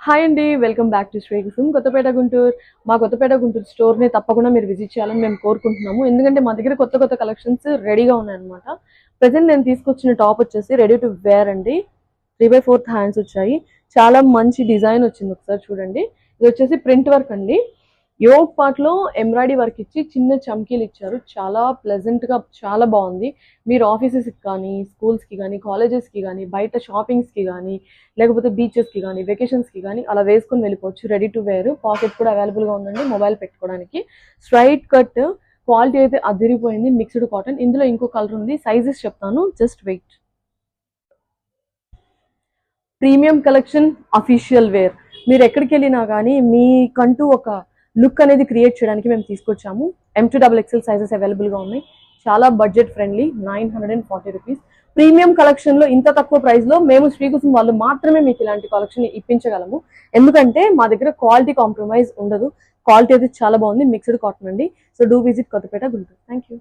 Hi అండి, welcome back to Sri Kusum Kothapeta Guntur. మా కొత్తపేట గుంటూరు స్టోర్ని తప్పకుండా మీరు విజిట్ చేయాలని మేము కోరుకుంటున్నాము. ఎందుకంటే మా దగ్గర కొత్త కొత్త కలెక్షన్స్ రెడీగా ఉన్నాయన్నమాట. ప్రజెంట్ నేను తీసుకొచ్చిన టాప్ వచ్చేసి రెడీ టు వేర్ అండి. 3/4 హ్యాండ్స్ వచ్చాయి. చాలా మంచి డిజైన్ వచ్చింది, ఒకసారి చూడండి. ఇది వచ్చేసి ప్రింట్ వర్క్ అండి. యోగ్ పార్ట్ లో ఎంబ్రాయిడరీ వర్క్ ఇచ్చి చిన్న చమ్కీలు ఇచ్చారు. చాలా ప్లెజెంట్ గా చాలా బాగుంది. మీరు ఆఫీసెస్ కి కానీ, స్కూల్స్ కి కానీ, కాలేజెస్ కి కానీ, బయట షాపింగ్స్ కి కానీ, లేకపోతే బీచెస్ కి కానీ, వెకేషన్స్ కి కానీ అలా వేసుకుని వెళ్ళిపోవచ్చు. Ready to wear. పాకెట్ కూడా అవైలబుల్ గా ఉందండి మొబైల్ పెట్టుకోవడానికి. స్ట్రైట్ కట్, క్వాలిటీ అయితే అదిరిపోయింది. Mixed cotton. ఇందులో ఇంకో కలర్ ఉంది, సైజెస్ చెప్తాను, just wait. Premium collection, official wear. మీరు ఎక్కడికి వెళ్ళినా కానీ మీకంటూ ఒక లుక్ అనేది క్రియేట్ చేయడానికి మేము తీసుకొచ్చాము. M2XXL సైజెస్ అవైలబుల్ గా ఉన్నాయి. చాలా budget friendly, 940 rupees. Premium collection లో ఇంత తక్కువ ప్రైస్ లో మేము శ్రీకుసుమ్ వాళ్ళు మాత్రమే మీకు ఇలాంటి కలెక్షన్ ఇప్పించగలము. ఎందుకంటే మా దగ్గర క్వాలిటీ కాంప్రమైజ్ ఉండదు. క్వాలిటీ అయితే చాలా బాగుంది. మిక్స్డ్ కాటన్ అండి. So do visit Kothapeta Guntur. Thank you.